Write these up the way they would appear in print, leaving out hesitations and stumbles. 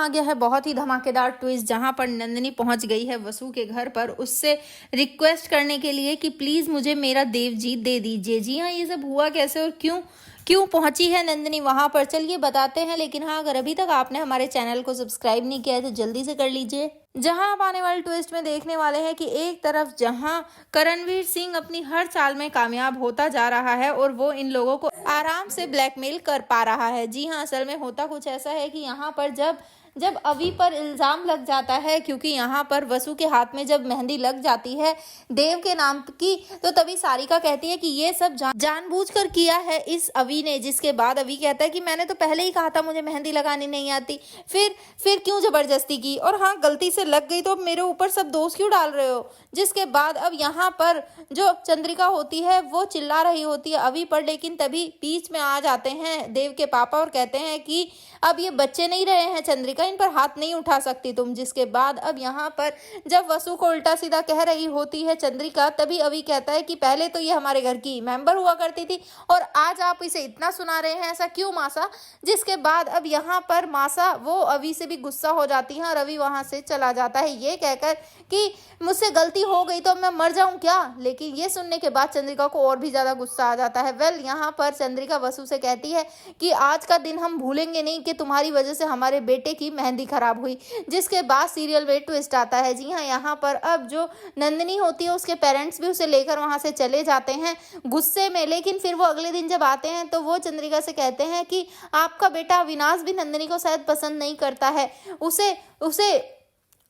आ गया है बहुत ही धमाकेदार ट्विस्ट, जहां पर नंदिनी पहुंच गई है वसु के घर पर उससे रिक्वेस्ट करने के लिए कि प्लीज मुझे मेरा देवजीत दे दीजिए। जी हाँ, ये सब हुआ कैसे और क्यों क्यों पहुंची है नंदिनी वहां पर, चलिए बताते हैं। लेकिन हाँ, अगर अभी तक आपने हमारे चैनल को सब्सक्राइब नहीं किया है तो जल्दी से कर लीजिए। जहां आप आने वाले ट्विस्ट में देखने वाले हैं कि एक तरफ जहां करणवीर सिंह अपनी हर चाल में कामयाब होता जा रहा है और वो इन लोगों को आराम से ब्लैकमेल कर पा रहा है। जी हाँ, असल में होता कुछ ऐसा है कि यहाँ पर जब जब अवी पर इल्जाम लग जाता है, क्योंकि यहाँ पर वसु के हाथ में जब मेहंदी लग जाती है देव के नाम की, तो तभी सारिका कहती है कि ये सब जानबूझकर किया है इस अवी ने। जिसके बाद अवी कहता है कि मैंने तो पहले ही कहा था मुझे मेहंदी लगानी नहीं आती, फिर क्यों जबरदस्ती की, और हाँ गलती से लग गई तो अब मेरे ऊपर सब दोष क्यों डाल रहे हो। जिसके बाद अब यहाँ पर जो चंद्रिका होती है वो चिल्ला रही होती है अवी पर, लेकिन तभी बीच में आ जाते हैं देव के पापा और कहते हैं कि अब ये बच्चे नहीं रहे हैं चंद्रिका, इन पर हाथ नहीं उठा सकती तुम। जिसके बाद अब यहाँ पर जब वसु को उल्टा सीधा कह रही होती है चंद्रिका, तभी अवी कहता है कि पहले तो ये हमारे घर की मेंबर हुआ करती थी और आज आप इसे इतना सुना रहे हैं, ऐसा क्यों मासा। जिसके बाद अब यहाँ पर मासा वो अवी से भी गुस्सा हो जाती है और अवी वहां से चला जाता है ये कहकर कि मुझसे गलती हो गई तो मैं मर जाऊं क्या। लेकिन ये सुनने के बाद चंद्रिका को और भी ज्यादा गुस्सा आ जाता है। वेल, यहाँ पर चंद्रिका वसु से कहती है कि आज का दिन हम भूलेंगे नहीं कि तुम्हारी वजह से हमारे बेटे की मेहंदी खराब हुई। जिसके बाद सीरियल में ट्विस्ट आता है। जी हाँ, यहाँ पर अब जो नंदिनी होती है उसके पेरेंट्स भी उसे लेकर वहां से चले जाते हैं गुस्से में। लेकिन फिर वो अगले दिन जब आते हैं तो वो चंद्रिका से कहते हैं कि आपका बेटा अविनाश भी नंदिनी को शायद पसंद नहीं करता है, उसे उसे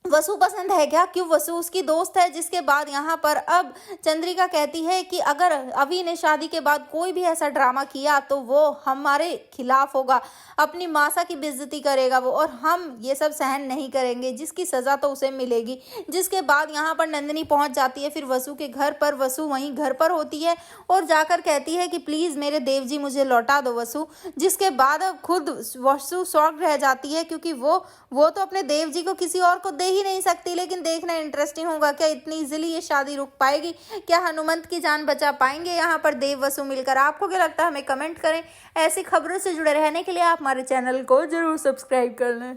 वसु पसंद है क्या, क्यों वसु उसकी दोस्त है। जिसके बाद यहाँ पर अब चंद्रिका कहती है कि अगर अभी ने शादी के बाद कोई भी ऐसा ड्रामा किया तो वो हमारे खिलाफ होगा, अपनी मासा की बेइज्जती करेगा वो, और हम ये सब सहन नहीं करेंगे, जिसकी सजा तो उसे मिलेगी। जिसके बाद यहाँ पर नंदिनी पहुंच जाती है फिर वसु के घर पर। वसु वहीं घर पर होती है और जाकर कहती है कि प्लीज मेरे देव जी मुझे लौटा दो वसु। जिसके बाद अब खुद वसु शॉक रह जाती है, क्योंकि वो तो अपने देव जी को किसी और को दे ही नहीं सकती। लेकिन देखना इंटरेस्टिंग होगा, क्या इतनी इजीली ये शादी रुक पाएगी, क्या हनुमंत की जान बचा पाएंगे यहाँ पर देव वसु मिलकर। आपको क्या लगता है, हमें कमेंट करें। ऐसी खबरों से जुड़े रहने के लिए आप हमारे चैनल को जरूर सब्सक्राइब कर लें।